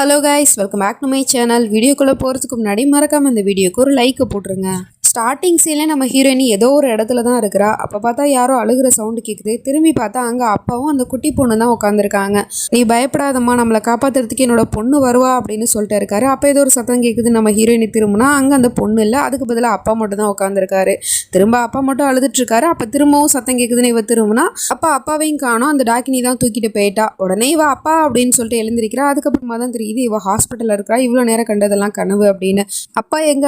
Hello guys, welcome back to my channel. வீடியோக்குள்ள போறதுக்கு முன்னாடி மறக்காம இந்த வீடியோக்கு ஒரு லைக் போட்டுருங்க. ஸ்டார்டிங் சீன்ல நம்ம ஹீரோயினி ஏதோ ஒரு இடத்துல தான் இருக்கிறா. அப்போ பார்த்தா யாரோ அழுகிற சவுண்டு கேட்குது. திரும்பி பார்த்தா அங்கே அப்பாவும் அந்த குட்டி பொண்ணு தான் உட்காந்துருக்காங்க. நீ பயப்படாதம்மா, நம்மளை காப்பாற்றுறதுக்கு என்னோட பொண்ணு வருவா அப்படின்னு சொல்லிட்டு இருக்காரு. அப்போ ஏதோ ஒரு சத்தம் கேட்குது. நம்ம ஹீரோயினி திரும்பினா அங்கே அந்த பொண்ணு இல்லை, அதுக்கு பதிலாக அப்பா மட்டும் தான் உட்காந்துருக்காரு. திரும்ப அப்பா மட்டும் அழுதுட்டு இருக்காரு. அப்போ திரும்பவும் சத்தம் கேட்குதுன்னு இவ திரும்பினா அப்பா அப்பாவையும் காணும். அந்த டாக்கினி தான் தூக்கிட்டு போயிட்டா. உடனே இவ அப்பா அப்படின்னு சொல்லிட்டு எழுந்திருக்கிறா. அதுக்கப்புறமா தான் தெரியுது இவ ஹாஸ்பிட்டலில் இருக்கிறா. இவ்வளோ நேரம் கண்டதெல்லாம் கனவு அப்படின்னு. அப்பா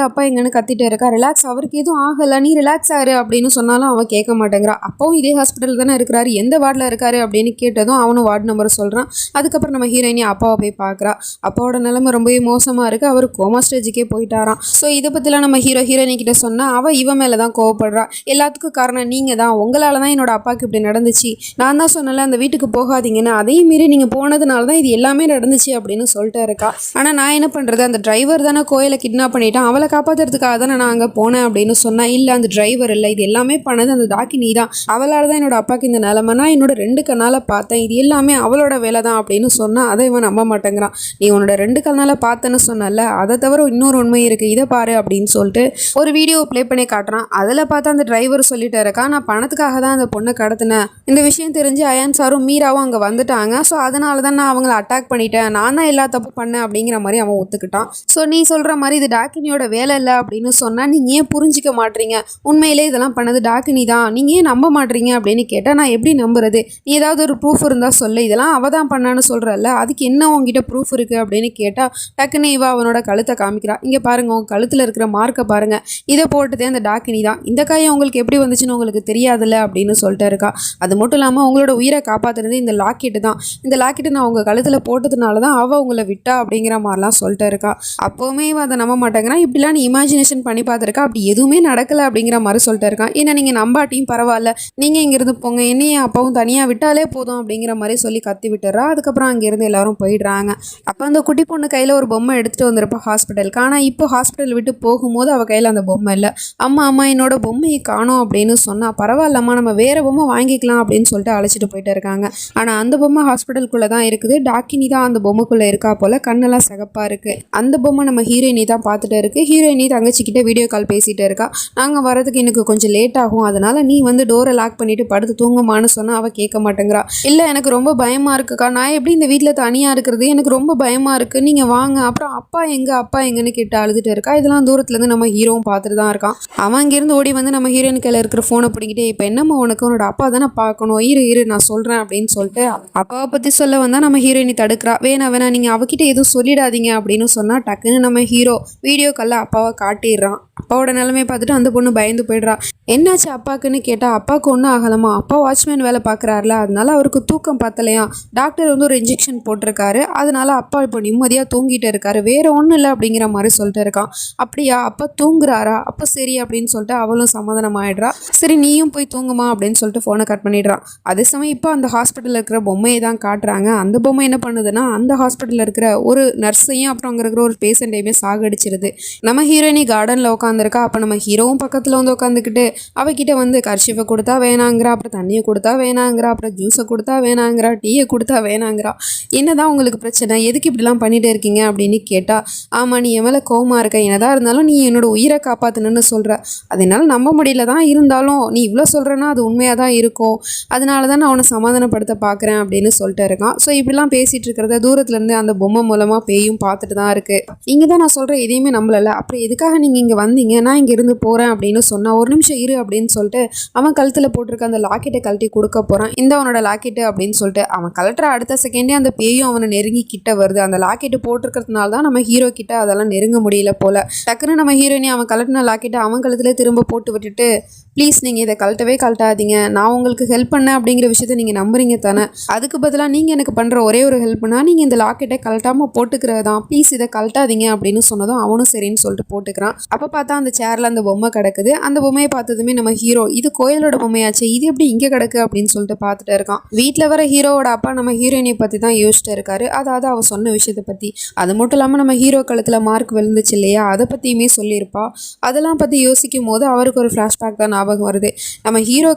எங்கன்னு கத்திட்டு இருக்கா. ரிலாக்ஸ், அவருக்கு எதுவும் ஆகலை, நீ ரிலாக்ஸ் ஆகிரு அப்படின்னு சொன்னாலும் அவன் கேட்க மாட்டேங்கிறா. அப்பவும் இதே ஹாஸ்பிட்டல் தானே இருக்கிறாரு, எந்த வார்டில் இருக்காரு அப்படின்னு கேட்டதும் அவனும் வார்டு நம்பரை சொல்கிறான். அதுக்கப்புறம் நம்ம ஹீரோயினி அப்பாவை போய் பார்க்குறா. அப்பாவோட நிலைமை ரொம்பவே மோசமாக இருக்குது. அவர் கோமா ஸ்டேஜுக்கே போயிட்டாராம். ஸோ இதை பற்றிலாம் நம்ம ஹீரோயினி கிட்ட சொன்னால் அவள் இவன் மேலே தான் கோவப்படுறா. எல்லாத்துக்கும் காரணம் நீங்கள் தான், உங்களால் தான் என்னோட அப்பாவுக்கு இப்படி நடந்துச்சு. நான் தான் சொன்னல அந்த வீட்டுக்கு போகாதீங்கன்னு, அதையும் மீறி நீங்கள் போனதுனால தான் இது எல்லாமே நடந்துச்சு அப்படின்னு சொல்லிட்டு இருக்கா. ஆனால் நான் என்ன பண்ணுறது, அந்த டிரைவர் தானே கோயிலை கிட்னாப் பண்ணிட்டான், அவளை காப்பாற்றுறதுக்காக தானே நான் அங்கே போனேன் அப்படின்னு சொன்னால், இல்லை அந்த டிரைவர் இல்லை, இது எல்லாமே பண்ணது அந்த டாக்கினி தான், அவளால் தான் என்னோட அப்பாவுக்கு இந்த நிலைமை, நான் என்னோட 2 கண்ணால் பார்த்தேன், இது எல்லாமே அவளோட வேலை தான் அப்படின்னு சொன்னால் அதை இவன் நம்ப மாட்டேங்கிறான். நீ உன்னோட 2 கண்ணால் பார்த்தேன்னு சொன்னல, அதை தவிர இன்னொரு உண்மை இருக்குது, இதை பாரு அப்படின்னு சொல்லிட்டு ஒரு வீடியோ ப்ளே பண்ணி காட்டுறான். அதில் பார்த்தா அந்த டிரைவர் சொல்லிட்டு இருக்கா, நான் பணத்துக்காக தான் அந்த பொண்ணை கடத்தினேன், இந்த விஷயம் தெரிஞ்சு அயான் சாரும் மீராவும் அங்கே வந்துட்டாங்க, ஸோ அதனால தான் நான் அவங்கள அட்டாக் பண்ணிட்டேன், நான் தான் எல்லா தப்பு பண்ணேன் அப்படிங்கிற மாதிரி அவன் ஒத்துக்கிட்டான். ஸோ நீ சொல்கிற மாதிரி இது டாக்கினியோட வேலை இல்லை அப்படின்னு சொன்னால் நீங்கள் ஏன் புரிஞ்சிக்க மாட்டீங்க, உண்மையிலே இதெல்லாம் பண்ணது டாக்கினி தான், நீங்கள் ஏன் நம்ப மாட்டீங்க அப்படின்னு கேட்டால் நான் எப்படி நம்புறது, நீ ஏதாவது ஒரு ப்ரூஃப் இருந்தால் சொல்லு, இதெல்லாம் அவள் தான் பண்ணான்னு சொல்கிறல்ல, அதுக்கு என்ன உங்ககிட்ட ப்ரூஃப் இருக்குது அப்படின்னு கேட்டால் டக்குன்னு இவ அவனோட கழுத்தை காமிக்கிறா. இங்கே பாருங்க, உங்கள் கழுத்தில் இருக்கிற மார்க்கை பாருங்கள், இதை போட்டதே அந்த டாக்கினி தான், இந்த காயம் உங்களுக்கு எப்படி வந்துச்சுன்னு உங்களுக்கு தெரியாதுல்ல அப்படின்னு சொல்லிட்டு இருக்கா. அது மட்டும் இல்லாமல் உங்களோட உயிரை காப்பாற்றுறது இந்த லாக்கெட்டு தான், இந்த லாக்கெட்டு நான் உங்கள் கழுத்தில் போட்டதுனால தான் அவள் உங்களை விட்டா அப்படிங்கிற மாதிரிலாம் சொல்லிட்டு இருக்கா. அப்போவுமே இவன் அதை நம்ப மாட்டேங்கிறான். இப்படிலாம் நீ இமேஜினேஷன் பண்ணி பார்த்துருக்கா, அப்படி எதுவுமே நடக்கலை அப்படிங்கிற மாதிரி சொல்லிட்டு இருக்கான். ஏன்னா நீங்கள் நம்பாட்டியும் பரவாயில்ல, நீங்கள் இங்கேருந்து போங்க, என்னையும் அப்பாவும் தனியாக விட்டாலே போதும் அப்படிங்கிற மாதிரி சொல்லி கத்தி விட்டுறா. அதுக்கப்புறம் அங்கேருந்து எல்லாரும் போயிடுறாங்க. அப்போ அந்த குட்டி பொண்ணு கையில் ஒரு பொம்மை எடுத்துகிட்டு வந்திருப்பா ஹாஸ்பிட்டலுக்கு. ஆனால் இப்போ ஹாஸ்பிட்டல் விட்டு போகும்போது அவள் கையில் அந்த பொம்மை இல்லை. அம்மா என்னோட பொம்மையை காணோம் அப்படின்னு சொன்னால், பரவாயில்லம்மா நம்ம வேறு பொம்மை வாங்கிக்கலாம் அப்படின்னு சொல்லிட்டு அழைச்சிட்டு போயிட்டு இருக்காங்க. ஆனால் அந்த பொம்மை ஹாஸ்பிட்டலுக்குள்ளே தான் இருக்குது. டாக்கினி தான் அந்த பொம்மைக்குள்ளே இருக்கா போல், கண்ணெல்லாம் சிகப்பாக இருக்குது. அந்த பொம்மை நம்ம ஹீரோயினி தான் பார்த்துட்டு இருக்கு. ஹீரோயினி தங்கச்சிக்கிட்ட வீடியோ கால் பேசிகிட்டு இருக்கா. நாங்கள் வரதுக்கு எனக்கு கொஞ்சம் லேட் ஆகும், அதனால் நீ வந்து டோரை லாக் பண்ணிவிட்டு படுத்து தூங்குமான்னு சொன்னால் அவள் கேட்க மாட்டேங்கிறா. இல்லை எனக்கு ரொம்ப பயமாக இருக்குக்கா, நான் எப்படி இந்த வீட்டில் தனியாக இருக்கிறது, எனக்கு ரொம்ப பயமாக இருக்குது, நீங்கள் வாங்க, அப்புறம் அப்பா எங்கன்னு கேட்டு அழுதுட்டு இருக்கா. இதெல்லாம் தூரத்துலேருந்து நம்ம ஹீரோவும் பார்த்துட்டு தான் இருக்கான். அவன் அங்கேருந்து ஓடி வந்து நம்ம ஹீரோயின் கையில் இருக்கிற ஃபோனை பிடிக்கிட்டே, இப்போ என்னம்மா உனக்கு, உன்னோட அப்பா தானே பார்க்கணும், இரு நான் சொல்கிறேன் அப்படின்னு சொல்லிட்டு அப்பாவை பற்றி சொல்ல வந்தால் நம்ம ஹீரோயினி தடுக்கிறா. வேணா நீங்கள் அவகிட்ட எதுவும் சொல்லிடாதீங்க அப்படின்னு சொன்னால் டக்குன்னு நம்ம ஹீரோ வீடியோ காலில் அப்பாவை காட்டிடுறான். அப்பாவோட நிலைமையை பார்த்துட்டு அந்த பொண்ணு பயந்து போயிடுறா. என்னாச்சு அப்பாக்குன்னு கேட்டால், அப்பாவுக்கு ஒன்றும் ஆகலாமா, அப்பா வாட்ச்மேன் வேலை பார்க்குறாருல, அதனால அவருக்கு தூக்கம் பத்தலையா, டாக்டர் வந்து ஒரு இன்ஜெக்ஷன் போட்டிருக்காரு, அதனால அப்பா இப்போ நிம்மதியாக தூங்கிட்டு இருக்காரு, வேறு ஒன்றும் இல்லை அப்படிங்கிற மாதிரி சொல்லிட்டு இருக்கான். அப்படியா, அப்பா தூங்குறாரா, அப்போ சரி அப்படின்னு சொல்லிட்டு அவளும் சமாதானம் ஆகிடுறா. சரி நீயும் போய் தூங்குமா அப்படின்னு சொல்லிட்டு ஃபோனை கட் பண்ணிடுறான். அதே சமயம் இப்போ அந்த ஹாஸ்பிட்டலில் இருக்கிற பொம்மையை தான் காட்டுறாங்க. அந்த பொம்மை என்ன பண்ணுதுன்னா, அந்த ஹாஸ்பிட்டலில் இருக்கிற ஒரு நர்ஸையும் அப்புறம் அங்கே இருக்கிற ஒரு பேஷண்ட்டையுமே சாகடிச்சிருது. நம்ம ஹீரோயினி கார்டனில் உட்காந்துருக்கா. அப்போ நம்ம ஹீரோவும் பக்கத்தில் வந்து உட்காந்துக்கிட்டு அவகிட்ட வந்து கர்ஷிஃபை கொடுத்தா வேணாங்கிறா, அப்புறம் தண்ணியை கொடுத்தா வேணாங்கிறா, அப்புறம் ஜூஸை கொடுத்தா வேணாங்கிறா, டீயை கொடுத்தா வேணாங்கிறா. என்னதான் உங்களுக்கு பிரச்சனை, எதுக்கு இப்படிலாம் பண்ணிகிட்டே இருக்கீங்க அப்படின்னு கேட்டால், ஆமாம் நீ என் மேலே கோவமாக இருக்க, என்னதான் இருந்தாலும் நீ என்னோட உயிரை காப்பாற்றணுன்னு சொல்கிற, அதனால நம்ப முடியல தான், இருந்தாலும் நீ இவ்வளோ சொல்கிறேன்னா அது உண்மையாக தான் இருக்கும், அதனால தான் நான் அவனை சமாதானப்படுத்த பார்க்குறேன் அப்படின்னு சொல்லிட்டு இருக்கான். ஸோ இப்படிலாம் பேசிகிட்டு இருக்கிறத தூரத்துலேருந்து அந்த பொம்மை மூலமாக பேயும் பார்த்துட்டு தான் இருக்குது. இங்கே தான் நான் சொல்கிறேன் எதையுமே நம்பலை, அப்புறம் எதுக்காக நீங்கள் இங்கே வந்தீங்க, நான் இங்கே இருந்து போகிறேன் அப்படின்னு சொன்னால், ஒரு நிமிஷம் இரு அப்படின்னு சொல்லிட்டு அவன் கழுத்தில் போட்டிருக்க அந்த லாக்கெட்டை கழட்டி கொடுக்க போகிறான். இந்த அவனோட லாக்கெட்டு அப்படின்னு சொல்லிட்டு அவன் கலட்டுற அடுத்த செகண்டே அந்த பேயும் அவனை நெருங்கி கிட்ட வருது. அந்த லாக்கெட்டு போட்டிருக்கிறதுனால தான் நம்ம ஹீரோ கிட்ட அதெல்லாம் நெருங்க முடியல போல. டக்குன்னு நம்ம ஹீரோயினி அவன் கலட்டின லாக்கெட்டை அவன் கழுத்துல திரும்ப போட்டு விட்டுட்டு, ப்ளீஸ் நீங்கள் இதை கழட்டவே கழட்டாதீங்க, நான் உங்களுக்கு ஹெல்ப் பண்ணேன் அப்படிங்கிற விஷயத்த நீங்கள் நம்புறீங்க தானே, அதுக்கு பதிலாக நீங்கள் எனக்கு பண்ணுற ஒரே ஒரு ஹெல்ப்னா நீங்கள் இந்த லாக்கெட்டை கழட்டாமல் போட்டுக்கிறதான், ப்ளீஸ் இதை கழட்டாதீங்க அப்படின்னு சொன்னதும் அவனும் சரின்னு சொல்லிட்டு போட்டுக்கிறான். அப்போ பார்த்தா அந்த சேர்ல அந்த பொம்மை கிடக்குது. அந்த பொம்மையை பார்த்ததுமே நம்ம ஹீரோ இது கோயிலோட பொம்மையாச்சு, இது எப்படி இங்கே கிடக்கு அப்படின்னு சொல்லிட்டு பார்த்துட்டு இருக்கான். வீட்டில் வர ஹீரோவோட அப்பா நம்ம ஹீரோயினை பற்றி தான் யோசிச்சுட்டு இருக்காரு. அதாவது அவ சொன்ன விஷயத்தை பற்றி. அது மட்டும் இல்லாமல் நம்ம ஹீரோ கழுத்தில் மார்க் விழுந்துச்சு இல்லையா, அதை பற்றியுமே சொல்லியிருப்பா. அதெல்லாம் பற்றி யோசிக்கும் போது அவருக்கு ஒரு ஃப்ளாஷ்பேக் தான் ஞாபகம் வருது. நம்ம ஹீரோ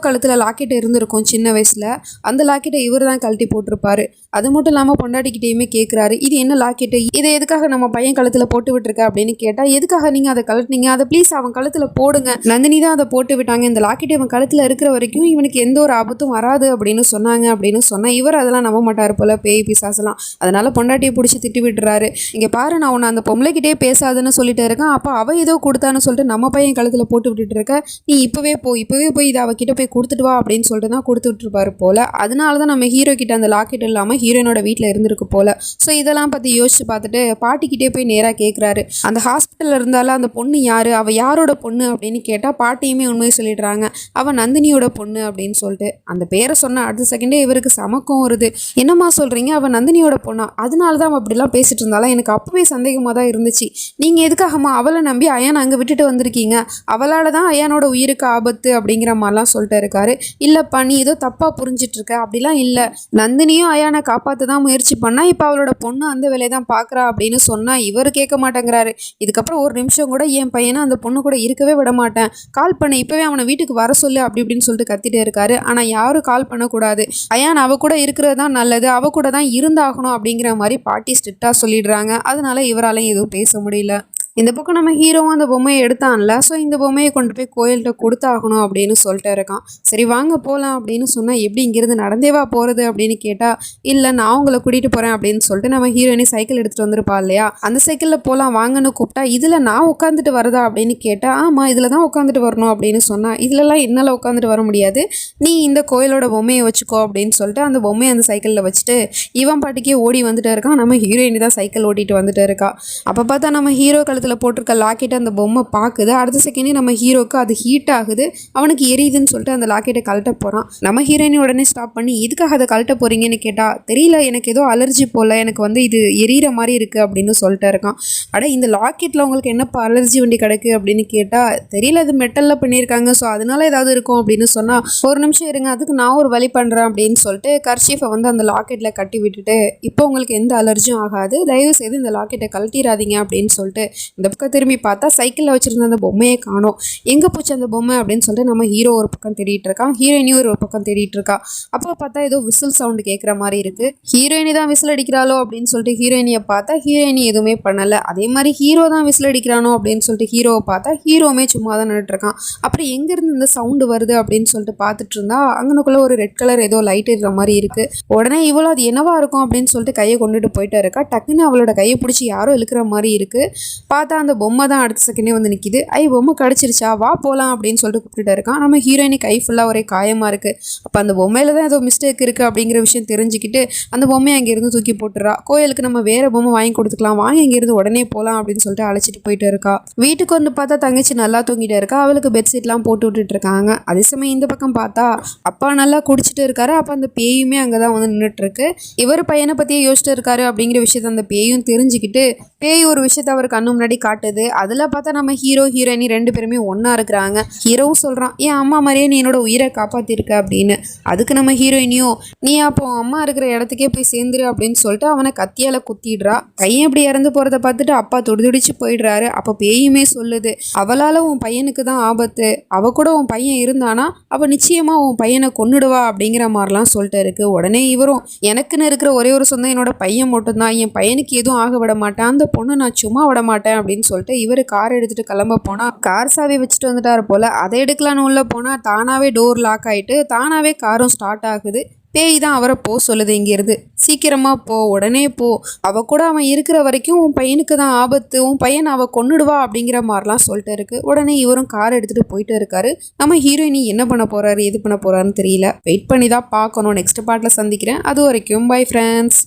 கழுத்தில் லாக்கெட் இருந்திருக்கும் சின்ன வயசில். அந்த லாக்கெட்டை இவர் தான் கழட்டி போட்டிருப்பாரு. அது மட்டும் இல்லாமல் பொண்டாட்டிக்கிட்டேயுமே கேட்குறாரு, இது என்ன லாக்கெட்டு, இதை எதுக்காக நம்ம பையன் கழுத்தில் போட்டு விட்டுருக்க அப்படின்னு கேட்டால், எதுக்காக நீங்கள் அதை கழட்டினீங்க, அதை ப்ளீஸ் அவன் கழுத்தில் போடுங்க, நந்தினி தான் அதை போட்டு விட்டாங்க, இந்த லாக்கெட் இவன் கழுத்தில் இருக்கிற வரைக்கும் இவனுக்கு எந்த ஒரு ஆபத்தும் வராது அப்படின்னு சொன்னாங்க அப்படின்னு சொன்னால் இவர் அதெல்லாம் நம்ப மாட்டார் போல, பேய் பிசாசெல்லாம். அதனால பொண்டாட்டியை பிடிச்சி திட்டி விட்டுறாரு. இங்கே பாரு, நான் உன்னை அந்த பொம்பளைக்கிட்டே பேசாதுன்னு சொல்லிட்டு இருக்கேன், அப்போ அவ ஏதோ கொடுத்தான்னு சொல்லிட்டு நம்ம பையன் கழுத்தில் போட்டு விட்டுட்டு இருக்க, நீ இப்போவே போய் இதை அவகிட்ட போய் கொடுத்துட்டு வா அப்படின்னு சொல்லிட்டு தான் கொடுத்து விட்டுருப்பாரு போல. அதனால தான் நம்ம ஹீரோ கிட்ட அந்த லாக்கெட் இல்லாமல் ஹீரோனோட வீட்டில் இருந்திருக்கு போல. ஸோ இதெல்லாம் பற்றி யோசிச்சு பார்த்துட்டு பாட்டிக்கிட்டே போய் நேராக கேட்குறாரு, அந்த ஹாஸ்பிட்டலில் இருந்தாலும் அந்த பொண்ணு யார், அவள் யாரோட பொண்ணு அப்படின்னு கேட்டால் பாட்டியுமே உண்மையை சொல்லிடுறாங்க, அவள் நந்தினியோட பொண்ணு அப்படின்னு சொல்லிட்டு. அந்த பேரை சொன்ன அடுத்த செகண்டே இவருக்கு சமக்கம் வருது. என்னம்மா சொல்கிறீங்க, அவள் நந்தினியோட பொண்ணா, அதனால தான் அவள் அப்படிலாம் பேசிட்டு இருந்தாலும் எனக்கு அப்பவே சந்தேகமாக தான் இருந்துச்சு. நீங்கள் எதுக்காகம்மா அவளை நம்பி அயான் அங்கே விட்டுட்டு வந்திருக்கீங்க, அவளால் தான் அயானோட உயிருக்கு ஆபத்து அப்படிங்கிற மாதிரிலாம் சொல்லிட்டு இருக்காரு. இல்லைப்பா, நீ ஏதோ தப்பாக புரிஞ்சிட்டு இருக்க, அப்படிலாம் இல்லை, நந்தினியும் அயானை காப்பாற்ற தான் முயற்சி பண்ணா, இப்போ அவளோட பொண்ணு அந்த வேலையை தான் பார்க்குறா அப்படின்னு சொன்னால் இவர் கேட்க மாட்டேங்கிறாரு. இதுக்கப்புறம் ஒரு நிமிஷம் கூட என் பையனை அந்த பொண்ணு கூட இருக்கவே விட மாட்டேன், கால் பண்ண இப்போவே அவனை வீட்டுக்கு வர சொல்லு அப்படி இப்படின்னு சொல்லிட்டு கத்திட்டே இருக்காரு. ஆனால் யாரும் கால் பண்ணக்கூடாது, அயான் அவ கூட இருக்கிறது தான் நல்லது, அவ கூட தான் இருந்தாகணும் அப்படிங்கிற மாதிரி பாட்டி ஸ்ட்ரிக்டாக சொல்லிடுறாங்க. அதனால இவராலையும் எதுவும் பேச முடியல. இந்த பக்கம் நம்ம ஹீரோவும் அந்த பொம்மையை எடுத்தான்ல, ஸோ இந்த பொம்மையை கொண்டு போய் கோயில்கிட்ட கொடுத்தாகணும் அப்படின்னு சொல்லிட்டு இருக்கான். சரி வாங்க போகலாம் அப்படின்னு சொன்னால், எப்படி இங்கேருந்து நடந்தேவா போகிறது அப்படின்னு கேட்டால், இல்லை நான் உங்களை கூட்டிகிட்டு போகிறேன் அப்படின்னு சொல்லிட்டு நம்ம ஹீரோயினி சைக்கிள் எடுத்துகிட்டு வந்திருப்பா இல்லையா, அந்த சைக்கிளில் போகலாம் வாங்கன்னு கூப்பிட்டா, இதில் நான் உட்காந்துட்டு வரதா அப்படின்னு கேட்டால், ஆமாம் இதில் தான் உட்காந்துட்டு வரணும் அப்படின்னு சொன்னால், இதிலலாம் என்னால் உட்காந்துட்டு வர முடியாது, நீ இந்த கோயிலோட பொம்மையை வச்சுக்கோ அப்படின்னு சொல்லிட்டு அந்த பொம்மையை அந்த சைக்கிளில் வச்சுட்டு இவன் பாட்டுக்கே ஓடி வந்துட்டு இருக்கான். நம்ம ஹீரோயினி தான் சைக்கிள் ஓட்டிகிட்டு வந்துட்டு இருக்கா. அப்போ பார்த்தா நம்ம ஹீரோ கழுத்தில் போட்டிருக்க லாக்கெட்டை அந்த பொம்மை பார்க்குது. அடுத்த செகண்டே நம்ம ஹீரோக்கு அது ஹீட் ஆகுது, அவனுக்கு எரியுதுன்னு சொல்லிட்டு அந்த லாக்கெட்டை கழட்ட போகிறான். நம்ம ஹீரோயினி உடனே ஸ்டாப் பண்ணி, எதுக்காக அதை கழட்ட போகிறீங்கன்னு கேட்டால், தெரியல எனக்கு ஏதோ அலர்ஜி போல், எனக்கு வந்து இது எரியிற மாதிரி இருக்குது அப்படின்னு சொல்லிட்டு இருக்கான். அட இந்த லாக்கெட்டில் உங்களுக்கு என்னப்பா அலர்ஜி வண்டி கிடக்கு அப்படின்னு கேட்டால், தெரியல அது மெட்டலில் பண்ணியிருக்காங்க, ஸோ அதனால ஏதாவது இருக்கும் அப்படின்னு சொன்னால், ஒரு நிமிஷம் இருங்க அதுக்கு நான் ஒரு வழி பண்ணுறேன் அப்படின்னு சொல்லிட்டு கர்ச்சீஃபை வந்து அந்த லாக்கெட்டில் கட்டி விட்டுட்டு, இப்போ உங்களுக்கு எந்த அலர்ஜியும் ஆகாது, தயவு செய்து இந்த லாக்கெட்டை கழட்டிடாதீங்க அப்படின்னு சொல்லிட்டு இந்த பக்கம் திரும்பி பார்த்தா சைக்கிளில் வச்சுருந்த அந்த பொம்மையை காணோம். எங்கே போச்சு அந்த பொம்மை அப்படின்னு சொல்லிட்டு நம்ம ஹீரோ ஒரு பக்கம் தேடிட்டு இருக்கான், ஹீரோயினி ஒரு பக்கம் தேடிட்டு இருக்கா. அப்போ பார்த்தா ஏதோ விசில் சவுண்டு கேட்குற மாதிரி இருக்குது. ஹீரோயினி தான் விசில் அடிக்கிறாளோ அப்படின்னு சொல்லிட்டு ஹீரோயினியை பார்த்தா ஹீரோயினி எதுவுமே பண்ணலை. அதே மாதிரி ஹீரோ தான் விசில் அடிக்கிறானோ அப்படின்னு சொல்லிட்டு ஹீரோவை பார்த்தா ஹீரோவுமே சும்மா தான் நின்றுட்டு இருக்கான். அப்புறம் எங்கேருந்து இந்த சவுண்டு வருது அப்படின்னு சொல்லிட்டு பார்த்துட்டு இருந்தா அங்கனுக்குள்ளே ஒரு ரெட் கலர் ஏதோ லைட் இருக்கிற மாதிரி இருக்குது. உடனே இவ்வளோ அது என்னவா இருக்கும் அப்படின்னு சொல்லிட்டு கையை கொண்டுட்டு போயிட்டு இருக்கா. டக்குன்னு அவளோட கையை பிடிச்சி யாரோ இழுக்கிற மாதிரி இருக்குது. பார்த்தா அந்த பொம்மை தான் அடுத்த செகண்டே வந்து நிற்கிது. பொம்மை கிடச்சிருச்சா, வா போகலாம் அப்படின்னு சொல்லிட்டு கூப்பிட்டு இருக்கான். நம்ம ஹீரோயினி கை ஃபுல்லாக ஒரே காயமாக இருக்குது. அப்போ அந்த பொம்மையில தான் ஏதோ மிஸ்டேக் இருக்குது அப்படிங்கிற விஷயம் தெரிஞ்சுக்கிட்டு அந்த பொம்மையை அங்கேருந்து தூக்கி போட்டுறா. கோயிலுக்கு நம்ம வேறு பொம்மை வாங்கி கொடுத்துக்கலாம், வாங்கி இங்கேருந்து உடனே போகலாம் அப்படின்னு சொல்லிட்டு அழைச்சிட்டு போயிட்டு இருக்கா. வீட்டுக்கு வந்து பார்த்தா தங்கச்சி நல்லா தூங்கிட்டு இருக்கா. அவளுக்கு பெட்ஷீட்லாம் போட்டு விட்டுட்டு இருக்காங்க. அதே சமயம் இந்த பக்கம் பார்த்தா அப்பா நல்லா குடிச்சிட்டு இருக்காரு. அப்போ அந்த பேயுமே அங்கே தான் வந்து நின்றுட்டு இருக்கு. இவர் பையனை பற்றியே யோசிச்சுட்டு இருக்காரு அப்படிங்கிற விஷயத்த அந்த பேயும் தெரிஞ்சுக்கிட்டு பேய் ஒரு விஷயத்த அவர் கண்ணு முன்னாடி காட்டுது. அதில் பார்த்தா நம்ம ஹீரோ ஹீரோயினி ரெண்டு பேருமே ஒன்றா இருக்கிறாங்க. ஹீரோவும் சொல்கிறான், என் அம்மா மாதிரியே நீ என்னோட உயிரை காப்பாற்றிருக்க அப்படின்னு. அதுக்கு நம்ம ஹீரோயினியும், நீ அப்போ அம்மா இருக்கிற இடத்துக்கே போய் சேர்ந்துரு அப்படின்னு சொல்லிட்டு அவனை கத்தியால் குத்திடுறா. பையன் இப்படி இறந்து போகிறத பார்த்துட்டு அப்பா துடிதுடிச்சு போயிடுறாரு. அப்போ பேயுமே சொல்லுது, அவளால் உன் பையனுக்கு தான் ஆபத்து, அவ கூட உன் பையன் இருந்தானா அவள் நிச்சயமாக உன் பையனை கொன்னுடுவா அப்படிங்கிற மாதிரிலாம் சொல்லிட்டு இருக்கு. உடனே இவரும், எனக்குன்னு இருக்கிற ஒரே ஒரு சொந்தம் என்னோட பையன் மட்டும்தான், என் பையனுக்கு எதுவும் ஆக விட மாட்டேன், அந்த பொண்ணு நான் சும்மா விட மாட்டேன் அப்படின்னு சொல்லிட்டு இவர் கார் எடுத்துட்டு கிளம்ப போனால் கார் சாவி வச்சுட்டு வந்துட்டாரு போல. அதை எடுக்கலான்னு உள்ள போனால் தானாகவே டோர் லாக் ஆகிட்டு தானாகவே காரும் ஸ்டார்ட் ஆகுது. பேய் தான் அவரை போ சொல்லுது, இங்கேருந்து சீக்கிரமாக போ, உடனே போ, அவள் கூட அவன் இருக்கிற வரைக்கும் உன் பையனுக்கு தான் ஆபத்து, உன் பையன் அவள் கொன்னுடுவா அப்படிங்கிற மாதிரிலாம் சொல்லிட்டு இருக்கு. உடனே இவரும் கார் எடுத்துகிட்டு போயிட்டு இருக்காரு. நம்ம ஹீரோயினி என்ன பண்ண போகிறாரு எது பண்ண போகிறாருன்னு தெரியல. வெயிட் பண்ணி தான் பார்க்கணும். நெக்ஸ்ட் பார்ட்டில் சந்திக்கிறேன். அது வரைக்கும் பை ஃப்ரெண்ட்ஸ்.